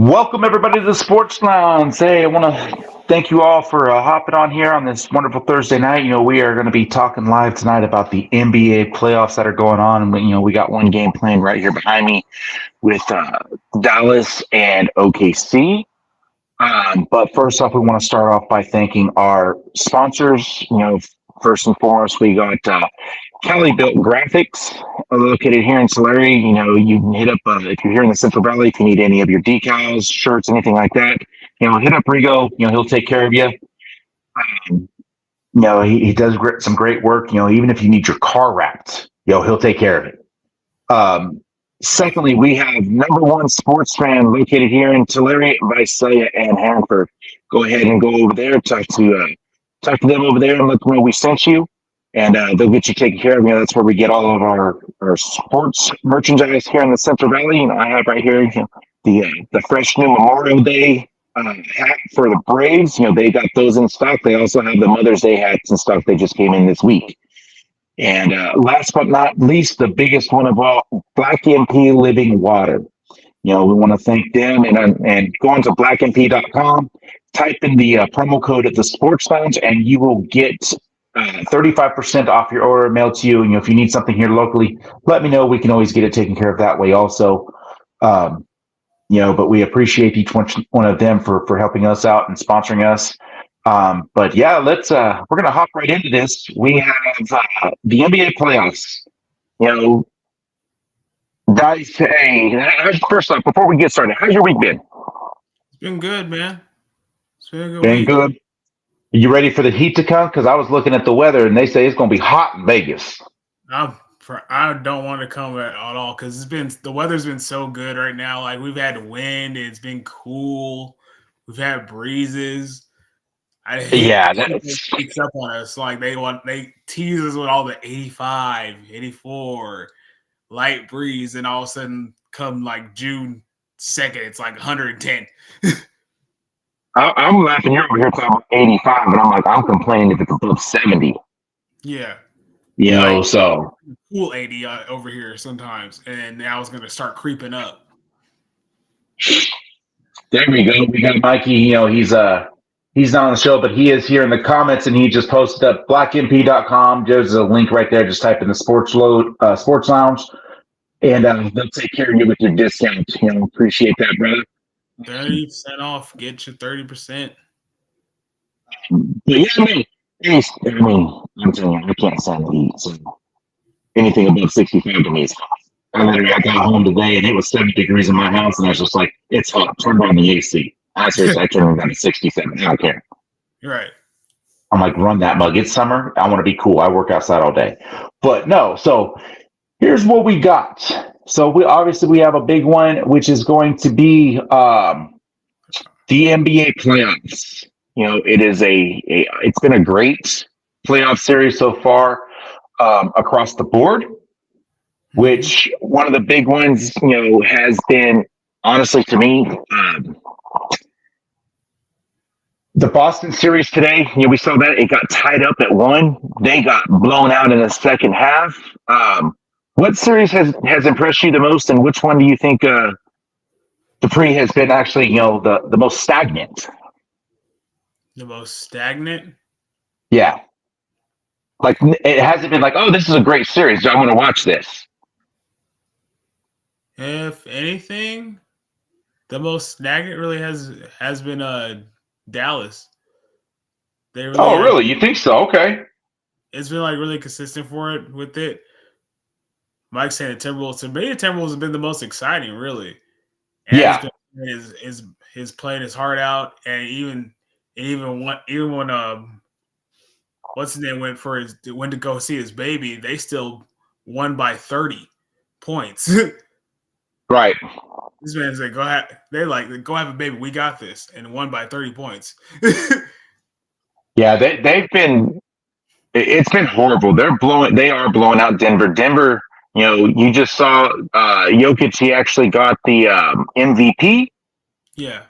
Welcome everybody to the Sports Lounge. Hey, I want to thank you all for hopping on here on this wonderful Thursday night. We are going to be talking live tonight about the NBA playoffs that are going on, and we got one game playing right here behind me with Dallas and OKC. But first off, we want to start off by thanking our sponsors. First and foremost, we got Cali Built Graphics, located here in Tulare. You can hit up if you're here in the Central Valley. If you need any of your decals, shirts, anything like that, hit up Rigo. He'll take care of you. He does some great work. Even if you need your car wrapped, he'll take care of it. Secondly, we have number one sports fan located here in Tulare, Visalia, and Hanford. Go ahead and go over there, talk to them over there, and let them know we sent you, and they'll get you taken care of. That's where we get all of our sports merchandise here in the Central Valley. I have right here the fresh new Memorial Day hat for the Braves. They got those in stock. They also have the Mother's Day hats in stock. They just came in this week. And last but not least, the biggest one of all, Black MP Living Water. We want to thank them and go on to blackmp.com, type in the promo code at the Sports Lounge, and you will get 35% off your order mailed to you. And if you need something here locally, let me know. We can always get it taken care of that way also. But we appreciate each one of them for helping us out and sponsoring us. But yeah, we're going to hop right into this. We have the NBA playoffs. Guys, hey, first off, before we get started, how's your week been? It's been good, man. It's been a good Been week. good. Are you ready for the heat to come? Because I was looking at the weather and they say it's going to be hot in Vegas. I don't want to come at all because the weather's been so good right now. Like we've had wind, it's been cool. We've had breezes. I hate that sneaks up on us. Like they tease us with all the 85, 84 light breeze, and all of a sudden come like June 2nd, it's like 110. I'm laughing. You're over here talking about 85, and I'm complaining if it's above 70. Yeah. So cool 80 over here sometimes, and now it's going to start creeping up. There we go. We got Mikey. He's not on the show, but he is here in the comments, and he just posted up blackmp.com. There's a link right there. Just type in the Sports Lounge, and they'll take care of you with your discount. Appreciate that, brother. 30% off. Get you 30%. But yeah, I'm telling you, I can't stand the heat. So anything above 65 to me is hot. I got home today, and it was 70 degrees in my house, and I was just like, it's hot. Turn on the AC. I turned it down to 67. I don't care. You're right. I'm like, run that mug. It's summer. I want to be cool. I work outside all day. But no, so here's what we got. So we have a big one, which is going to be the NBA playoffs. It's been a great playoff series so far across the board, which one of the big ones, has been, honestly, to me, the Boston series today. We saw that it got tied up at 1. They got blown out in the second half. What series has impressed you the most, and which one do you think Dupree has been actually, the most stagnant? The most stagnant? Yeah. Like, it hasn't been like, oh, this is a great series. I want to watch this. If anything, the most stagnant really has been Dallas. Really? You think so? Okay. It's been like really consistent with it. Mike's saying the Timberwolves. To me, the Timberwolves have been the most exciting, really. And yeah. He's playing his heart out, and even when what's his name went to go see his baby, they still won by 30 points. Right. This man said, "Go ahead." Go have a baby. We got this, and won by 30 points. Yeah, they've been. It's been horrible. They are blowing out Denver. Denver. You just saw Jokic. He actually got the MVP. Yeah.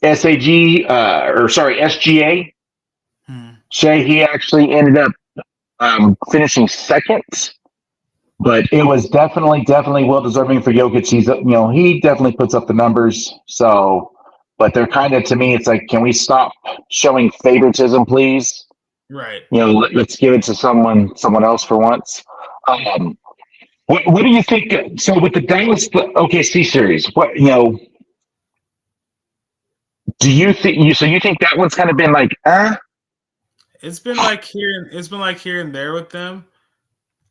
SGA. Shea, he actually ended up finishing second. But it was definitely well deserving for Jokic. He definitely puts up the numbers. So, but they're kind of, to me, it's like, can we stop showing favoritism, please? Right. Let's give it to someone else for once. What do you think? So with the Dallas OKC series, do you think so you think that one's kind of been like, It's been like here and there with them.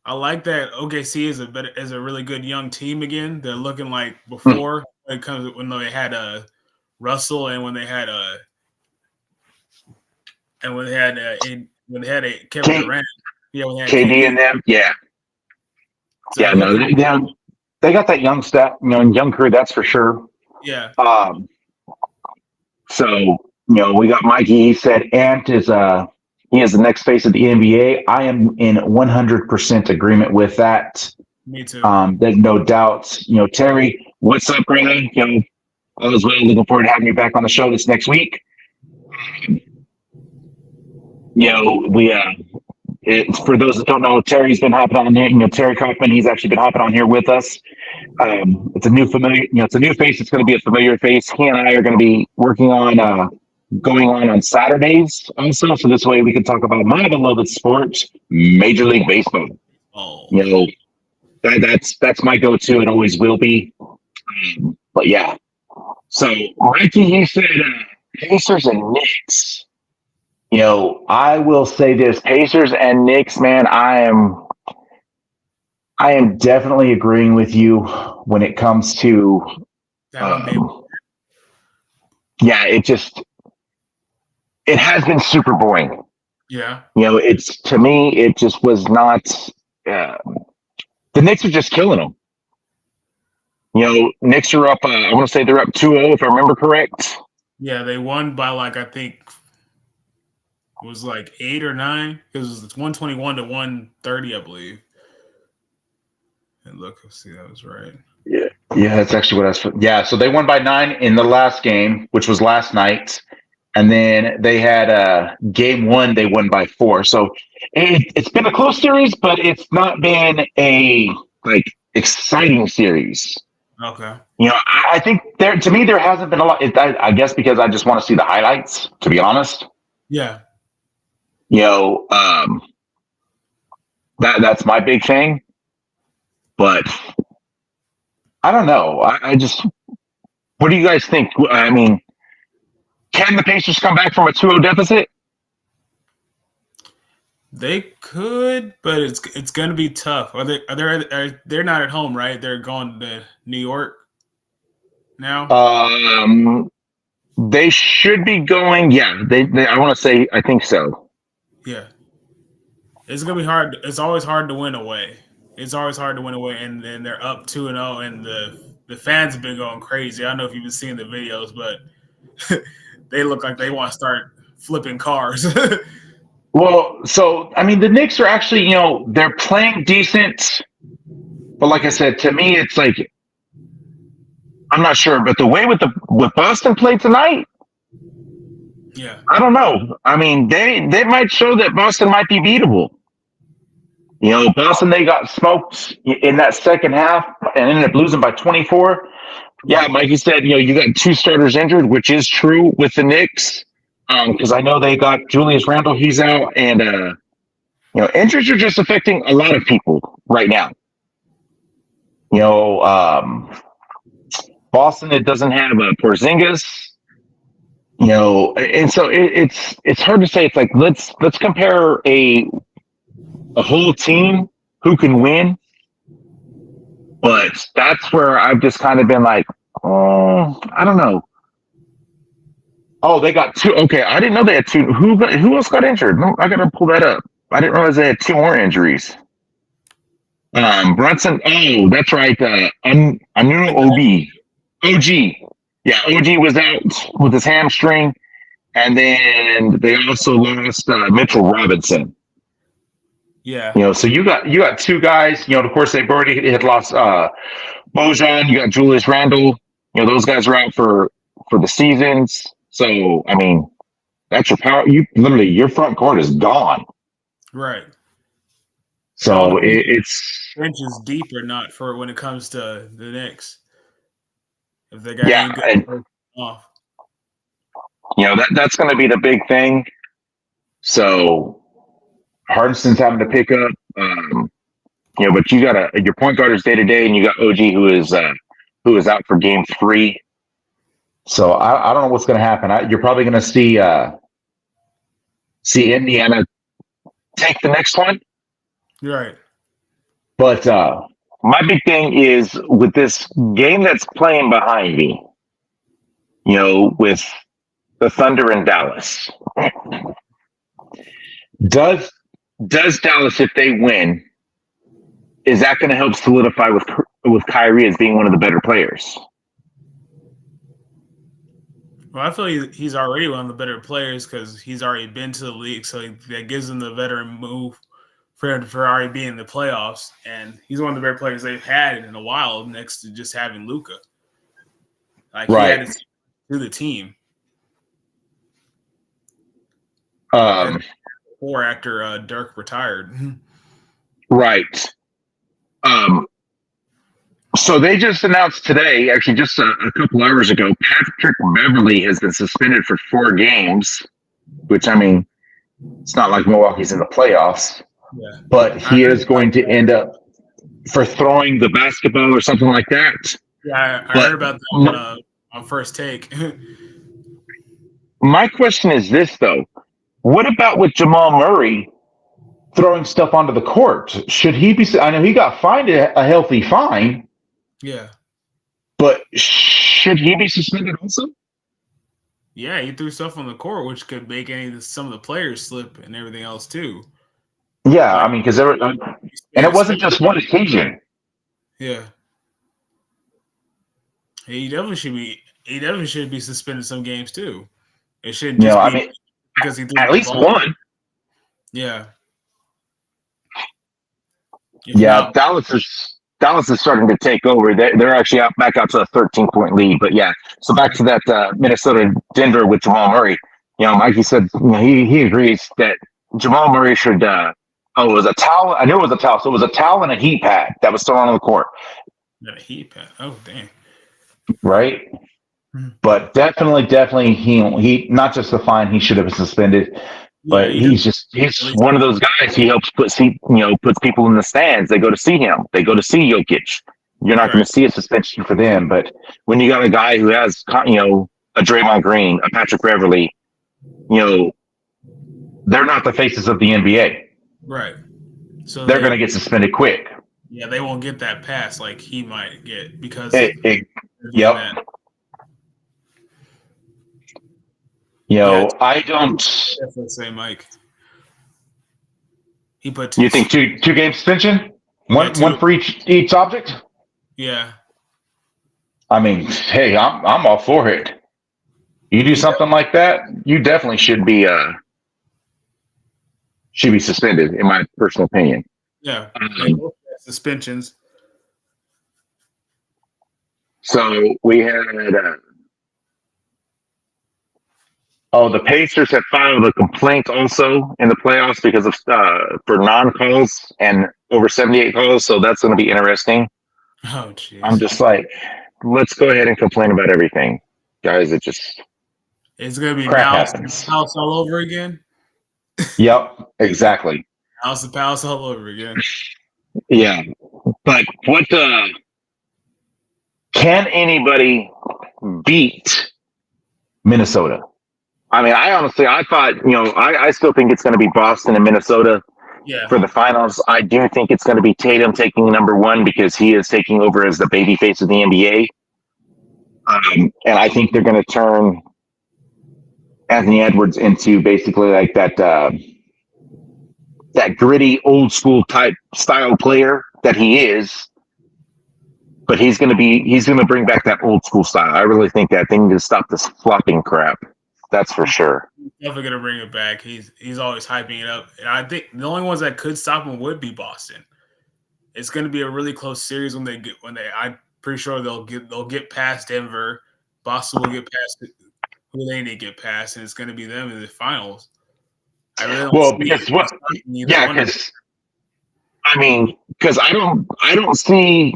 I like that OKC is a really good young team again. They're looking like before when they had Russell and when they had Kevin Durant. Yeah, when they had KD and them. Yeah. So yeah, no, they got that young young crew, that's for sure. Yeah. So, we got Mikey. He said Ant is he is the next face of the NBA. I am in 100% agreement with that. Me too. There's no doubt. Terry, what's up, brother? All is well. Looking forward to having you back on the show this next week. For those that don't know, Terry's been hopping on here. Terry Kaufman, he's actually been hopping on here with us. It's a new familiar. It's a new face. It's going to be a familiar face. He and I are going to be working on going on Saturdays also, so this way we can talk about my beloved sport, Major League Baseball. Oh, that's my go-to. It always will be. But yeah. So Mikey, you said Pacers and Knicks. I will say this: Pacers and Knicks, man. I am definitely agreeing with you when it comes to. It has been super boring. Yeah. To me, it just was not. The Knicks are just killing them. Knicks are up. I want to say they're up 2-0, if I remember correct. Yeah, they won by I think it was 8 or 9. It was 121 to 130, I believe. And let's see, that was right. Yeah, that's actually what I was. Yeah, so they won by 9 in the last game, which was last night. And then they had game 1, they won by 4. So it's been a close series, but it's not been a exciting series. Okay. I think there hasn't been a lot. I guess because I just want to see the highlights, to be honest. Yeah. That's my big thing. But I don't know. I just, what do you guys think? I mean, can the Pacers come back from a 2-0 deficit? They could, but it's going to be tough. They're not at home, right? They're going to New York now. They should be going. Yeah, they I want to say I think so. Yeah, it's gonna be hard. It's always hard to win away. And then they're up 2-0, and the fans have been going crazy. I don't know if you've been seeing the videos, but they look like they want to start flipping cars. Well, so I mean, the Knicks are actually, they're playing decent, but like I said, to me, it's like I'm not sure. But the way with Boston played tonight, yeah, I don't know. I mean, they might show that Boston might be beatable. Boston, they got smoked in that second half and ended up losing by 24. Yeah, Mikey said, you got 2 starters injured, which is true with the Knicks. Because I know they got Julius Randle, he's out, and injuries are just affecting a lot of people right now. Boston, it doesn't have Porzingis, and so it's hard to say. It's like let's compare a whole team who can win, but that's where I've just kind of been like, I don't know. Oh, they got 2. Okay, I didn't know they had 2. Who else got injured? No, I got to pull that up. I didn't realize they had 2 more injuries. Brunson. Oh, that's right. OG. Yeah, OG was out with his hamstring, and then they also lost Mitchell Robinson. Yeah. So you got 2 guys. Of course, they've already had lost Bojan. You got Julius Randle. Those guys are out for the seasons. So, I mean, that's your power. Your front court is gone. Right. So it's bench is deep or not for when it comes to the Knicks. If they got Yeah, any good off. that's going to be the big thing. So Hardison's having to pick up. But you got your point guard is day to day, and you got OG who is out for game 3. So I don't know what's going to happen. You're probably going to see Indiana take the next one. Right. But my big thing is with this game that's playing behind me, with the Thunder in Dallas. Does Dallas, if they win, is that going to help solidify with Kyrie as being one of the better players? Well, I feel he's already one of the better players because he's already been to the league, so that gives him the veteran move for him to already be in the playoffs. And he's one of the better players they've had in a while, next to just having Luka. Like right. He had to do the team. Before after Dirk retired. Right. So they just announced today, actually just a couple hours ago, Patrick Beverley has been suspended for 4 games, which, I mean, it's not like Milwaukee's in the playoffs. Yeah. But he is going to end up for throwing the basketball or something like that. Yeah, I heard about that on First Take. My question is this, though. What about with Jamal Murray throwing stuff onto the court? Should he be? I know he got fined a healthy fine. Yeah. But should he be suspended also? Yeah, he threw stuff on the court, which could make some of the players slip and everything else too. Yeah, I mean, because and it wasn't just one occasion. Yeah. He definitely should be suspended some games too. It shouldn't just be because he threw at least one. Yeah. Yeah, Dallas is starting to take over. They're actually back out to a 13-point lead. But yeah, so back to that Minnesota Denver with Jamal Murray. Mikey said he agrees that Jamal Murray should. It was a towel. I knew it was a towel. So it was a towel and a heat pad that was thrown on the court. A heat pad. Oh, dang. Right. But definitely he not just the fine, he should have been suspended. But he's one of those guys. He helps puts people in the stands. They go to see him. They go to see Jokic. You're not going to see a suspension for them. But when you got a guy who has a Draymond Green, a Patrick Beverley, they're not the faces of the NBA. Right. So they're going to get suspended quick. Yeah, they won't get that pass like he might get because. Yep. I don't. Say Mike. He put. You think two game suspension? One for each object? Yeah. I mean, hey, I'm all for it. You do something like that, you definitely should be suspended, in my personal opinion. Yeah. Suspensions. So we had. The Pacers have filed a complaint also in the playoffs because of for non-calls and over 78 calls. So that's going to be interesting. Oh, jeez. I'm just like, let's go ahead and complain about everything, guys. It's going to be House all over again. Yep, exactly. House of Palace all over again. Yeah, but what? Can anybody beat Minnesota? I mean, I thought, I still think it's going to be Boston and Minnesota for the finals. I do think it's going to be Tatum taking number 1 because he is taking over as the baby face of the NBA. And I think they're going to turn Anthony Edwards into basically like that gritty, old school type style player that he is. But he's going to bring back that old school style. I really think that they need to stop this flopping crap. That's for sure. He's definitely gonna bring it back. He's always hyping it up, and I think the only ones that could stop him would be Boston. It's gonna be a really close series when they. I'm pretty sure they'll get past Denver. Boston will get past who they need to get past, and it's gonna be them in the finals. I really don't because I mean, because I don't see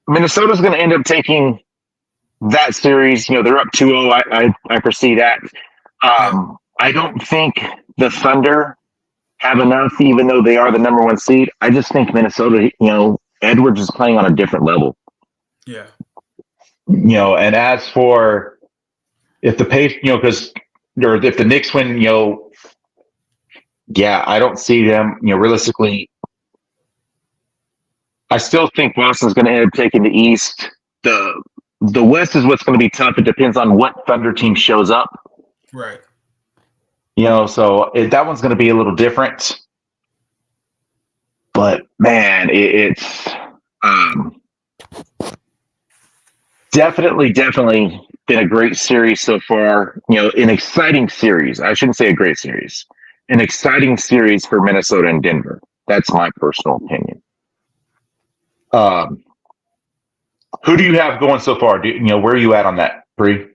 Minnesota's going to end up taking that series. They're up 2-0. I foresee that. I don't think the Thunder have enough, even though they are the number one seed. I just think Minnesota, Edwards is playing on a different level. Yeah. And as for if the pace, or if the Knicks win, I don't see them, realistically. I still think Boston's going to end up taking the East. The West is what's going to be tough. It depends on what Thunder team shows up. Right. So that one's going to be a little different. But man, it's definitely been a great series so far. An exciting series. I shouldn't say a great series. An exciting series for Minnesota and Denver. That's my personal opinion. Who do you have going so far? Where are you at on that, Bree?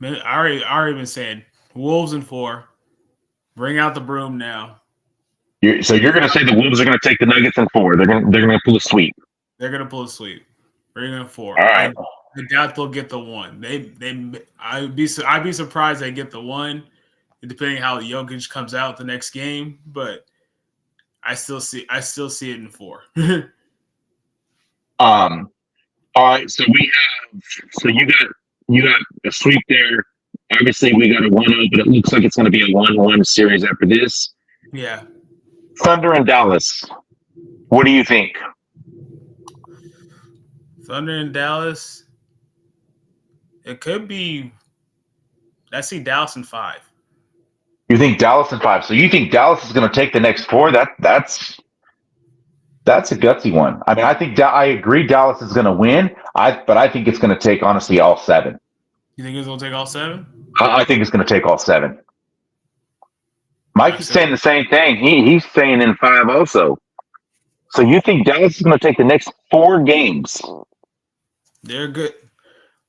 Man, I already been saying Wolves in 4. Bring out the broom now. So you're going to say the Wolves are going to take the Nuggets in 4. They're going to pull a sweep. They're going to pull a sweep. Bring in 4. All right. I doubt they'll get the 1. I'd be surprised they get the 1, depending how Jokic comes out the next game. But I still see it in 4. All right. So you got a sweep there. Obviously, we got a 1-0, but it looks like it's going to be a 1-1 series after this. Yeah. Thunder and Dallas. What do you think? Thunder and Dallas. It could be. I see Dallas in 5. You think Dallas in 5? So you think Dallas is going to take the next 4? That's a gutsy one. I mean, I agree Dallas is going to win. But I think it's going to take honestly all 7. You think it's going to take all 7? I think it's going to take all 7. Mike is saying the same thing. He's saying in 5 also. So you think Dallas is going to take the next 4 games? They're good.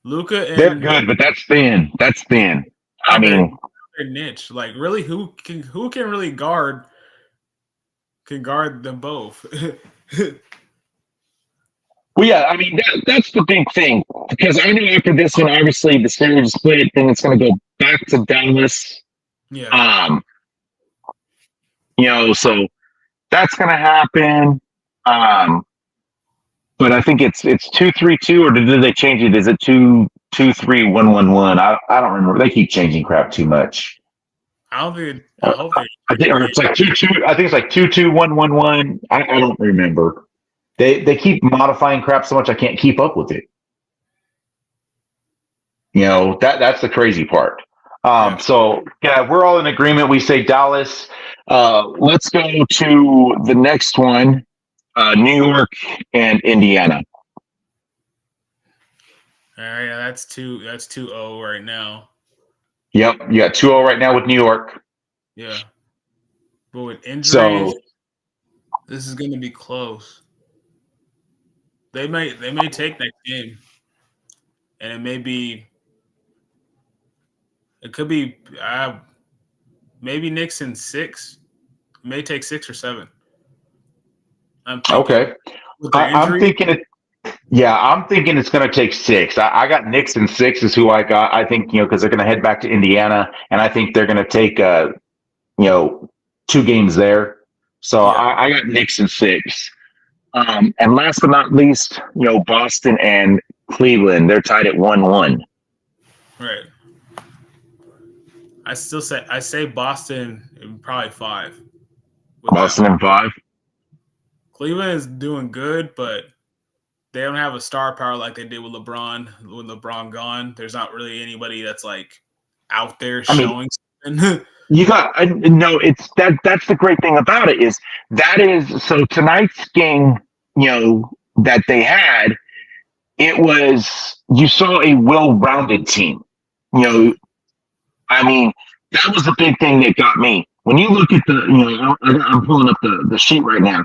Luka and they're good, but that's thin. That's thin. I mean, their niche. Like, really, who can really guard them both? Well, yeah, I mean that's the big thing, because I know after this one, obviously the series split, then it's going to go back to Dallas. Yeah. So that's going to happen. But I think it's 2-3-2, or did they change it? Is it 2-2-3-1-1-1? I don't remember. They keep changing crap too much. I don't think. I hope they. I think, or it's like 2-2. I think it's like 2-2-1-1-1. I don't remember. They keep modifying crap so much I can't keep up with it. That's the crazy part. So yeah, we're all in agreement. We say Dallas. Let's go to the next one. New York and Indiana. All right, that's 2-0 right now. Yep, you got 2-0 right now with New York. Yeah, but with injuries, this is going to be close. They may take next game, and it could be maybe Knicks in 6. It may take 6 or 7. Okay. I'm thinking it. Yeah, I'm thinking it's going to take 6. I got Knicks in 6 is who I got. I think, because they're going to head back to Indiana, and I think they're going to take, 2 games there. So yeah. I got Knicks in 6. And last but not least, Boston and Cleveland, they're tied at 1-1. Right. I say Boston in probably 5. Boston in 5. Cleveland is doing good, but they don't have a star power like they did with LeBron. With LeBron gone, there's not really anybody that's like out there showing something. You got no. It's that's the great thing about it is so tonight's game, that they had, it was, you saw a well-rounded team. I mean, that was the big thing that got me. When you look at I'm pulling up the sheet right now.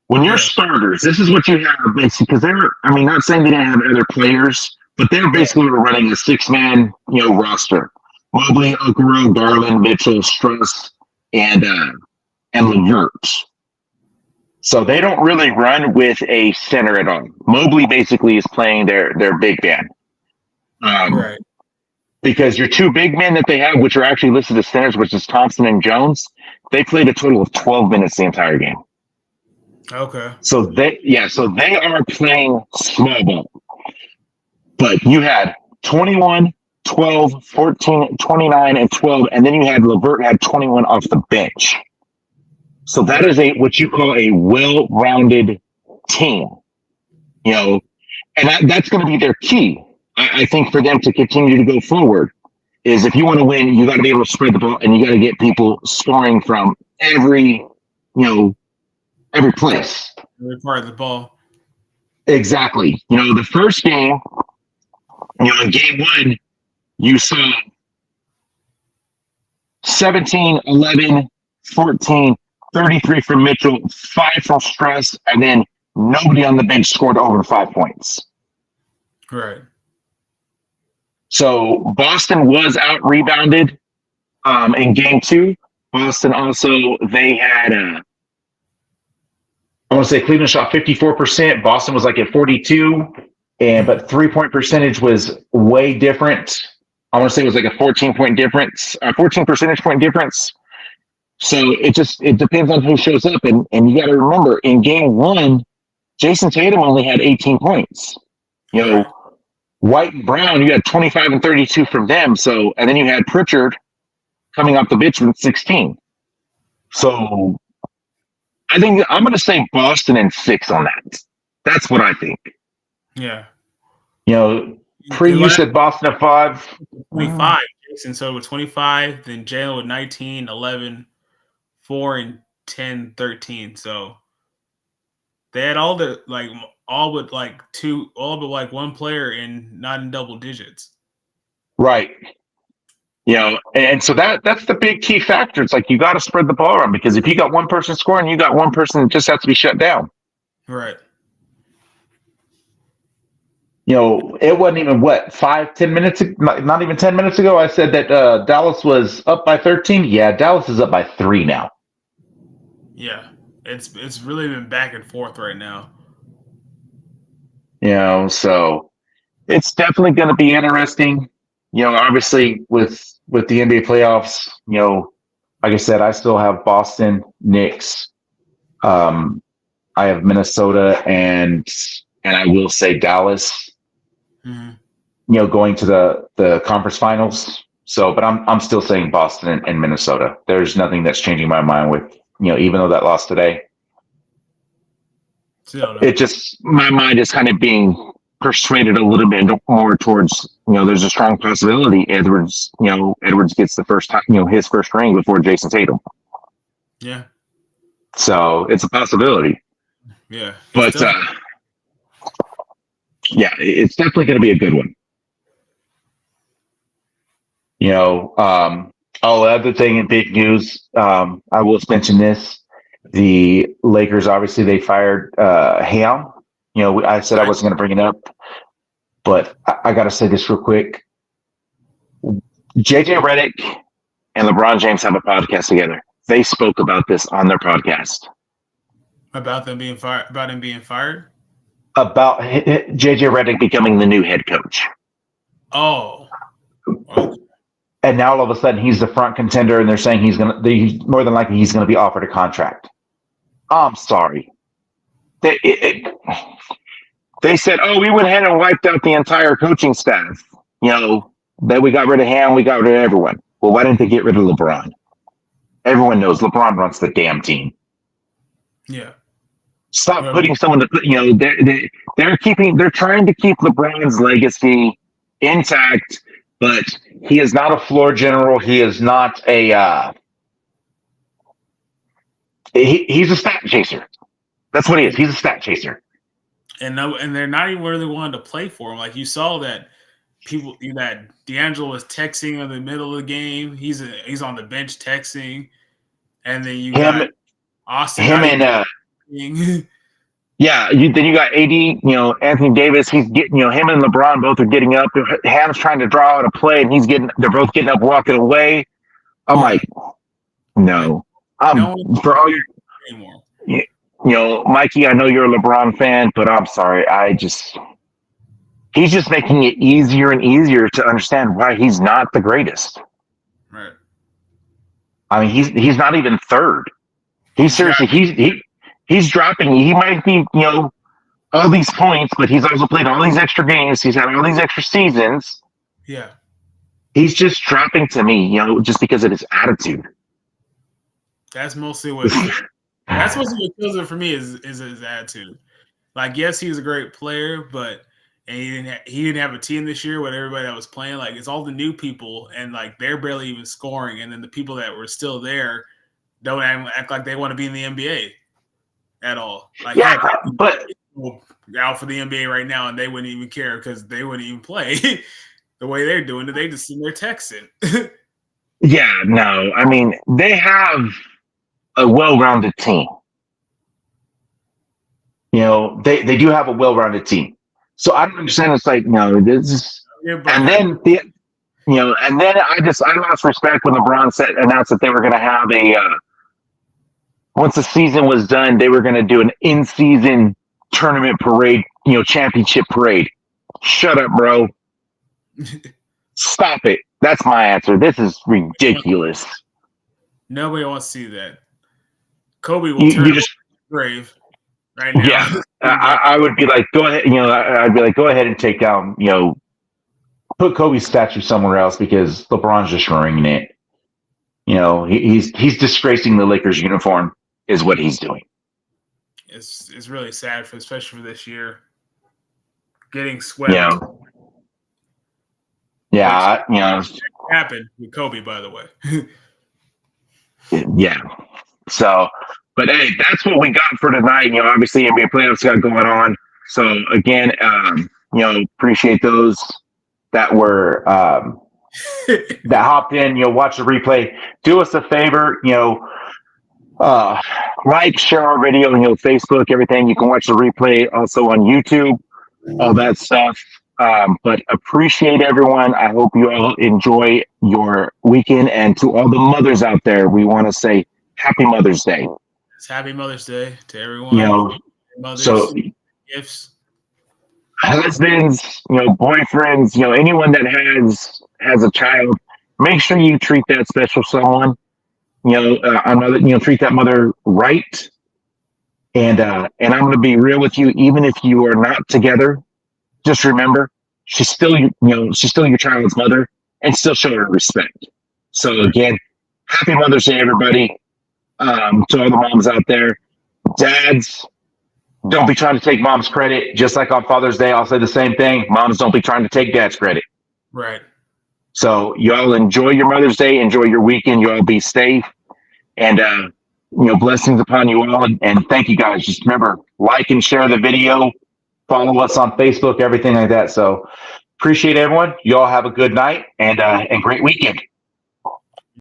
When your starters, this is what you have basically, because not saying they didn't have other players, but they're basically running a 6-man, roster. Mobley, Okoro, Garland, Mitchell, Struss, and LeVert. So they don't really run with a center at all. Mobley basically is playing their big man. Right. Because your two big men that they have, which are actually listed as centers, which is Thompson and Jones, they played a total of 12 minutes the entire game. Okay. So they are playing small ball. But you had 21, 12, 14, 29, and 12, and then you had LeVert had 21 off the bench. So that is what you call a well-rounded team, and that's going to be their key. I think for them to continue to go forward is if you want to win, you got to be able to spread the ball and you got to get people scoring from every place. Every part of the ball. Exactly. The first game, in game one, you saw 17, 11, 14, 33 from Mitchell, 5 from Strus, and then nobody on the bench scored over 5 points. Right. So Boston was out rebounded in game 2. Boston also, they had, I want to say Cleveland shot 54%. Boston was like at 42, but 3-point percentage was way different. I want to say it was like a 14 percentage point difference. So it depends on who shows up. And you got to remember, in game 1, Jason Tatum only had 18 points. White and Brown, you had 25 and 32 from them. So, and then you had Pritchard coming off the bench with 16. So I think I'm going to say Boston and 6 on that. That's what I think. Yeah. You said Boston at 5. 25. Jason, so with 25, then Jalen with 19, 11, 4, and 10, 13. So they had all but one player not in double digits. Right. And so that's the big key factor. It's like you got to spread the ball around because if you got one person scoring, you got one person that just has to be shut down. Right. It wasn't even 10 minutes, not even 10 minutes ago. I said that Dallas was up by 13. Yeah, Dallas is up by 3 now. Yeah, it's really been back and forth right now. So it's definitely going to be interesting. Obviously with the NBA playoffs, like I said, I still have Boston, Knicks. I have Minnesota and I will say Dallas. Mm-hmm. Going to the conference finals. So, but I'm still saying Boston and Minnesota. There's nothing that's changing my mind with even though that lost today. It just my mind is kind of being persuaded a little bit more towards there's a strong possibility Edwards gets the first time his first ring before Jason Tatum. Yeah. So it's a possibility. Yeah. But it's definitely going to be a good one. Other thing in big news, I will mention this. The Lakers, obviously, they fired Ham. I said I wasn't going to bring it up, but I got to say this real quick. JJ Redick and LeBron James have a podcast together. They spoke about this on their podcast. About them being fired? About him being fired? About JJ Redick becoming the new head coach. Oh. Okay. And now all of a sudden he's the front contender, and they're saying he's more than likely he's going to be offered a contract. I'm sorry. They said, we went ahead and wiped out the entire coaching staff. That we got rid of Ham, we got rid of everyone. Well, why didn't they get rid of LeBron? Everyone knows LeBron runs the damn team. Yeah. Stop putting someone to they're trying to keep LeBron's legacy intact, but he is not a floor general. He is not a he's a stat chaser. That's what he is. He's a stat chaser. And they're not even really wanting to play for him. Like you saw that that D'Angelo was texting in the middle of the game. He's on the bench texting, and then you got Austin. Yeah, then you got AD, Anthony Davis. He's getting, him and LeBron both are getting up. Ham's trying to draw out a play, and they're both getting up, walking away. I'm like, no. For all your, Mikey, I know you're a LeBron fan, but I'm sorry. He's just making it easier and easier to understand why he's not the greatest. Right. I mean, he's not even third. He's dropping. He might be, all these points, but he's also played all these extra games. He's had all these extra seasons. Yeah. He's just dropping to me, just because of his attitude. That's mostly what kills it for me is his attitude. Like, yes, he's a great player, but he didn't have a team this year with everybody that was playing. Like, it's all the new people, and like they're barely even scoring, and then the people that were still there don't act like they want to be in the NBA at all. Like, yeah, but out for the NBA right now, and they wouldn't even care because they wouldn't even play the way they're doing it. They just sitting there texting. Yeah, no, I mean, they have a well-rounded team. They do have a well-rounded team. So I don't understand. It's like, this is, and then I lost respect when LeBron announced that they were going to have once the season was done, they were going to do an in-season tournament parade, championship parade. Shut up, bro. Stop it. That's my answer. This is ridiculous. Nobody wants to see that. Kobe will turn the grave right now. Yeah, I would be like, go ahead. I'd be like, go ahead and take down. Put Kobe's statue somewhere else because LeBron's just ruining it. He's disgracing the Lakers uniform. Is what he's doing. It's really sad, especially for this year. Getting swept. Yeah, happened with Kobe, by the way. Yeah. So, but hey, that's what we got for tonight. Obviously NBA playoffs got going on. So again, appreciate those that were that hopped in. Watch the replay. Do us a favor. Like, share our video on Facebook, everything. You can watch the replay also on YouTube, all that stuff. But appreciate everyone. I hope you all enjoy your weekend. And to all the mothers out there, we want to say Happy Mother's Day. It's Happy Mother's Day to everyone. Mothers, so gifts. Husbands, boyfriends, anyone that has a child, make sure you treat that special someone. Treat that mother right. And I'm going to be real with you. Even if you are not together, just remember she's still your child's mother, and still show her respect. So again, Happy Mother's Day, everybody. To all the moms out there, dads, don't be trying to take mom's credit. Just like on Father's Day, I'll say the same thing. Moms, don't be trying to take dad's credit. Right. So y'all enjoy your Mother's Day, enjoy your weekend. You all be safe, and blessings upon you all. And thank you guys. Just remember, like and share the video. Follow us on Facebook, everything like that. So appreciate everyone. You all have a good night and great weekend.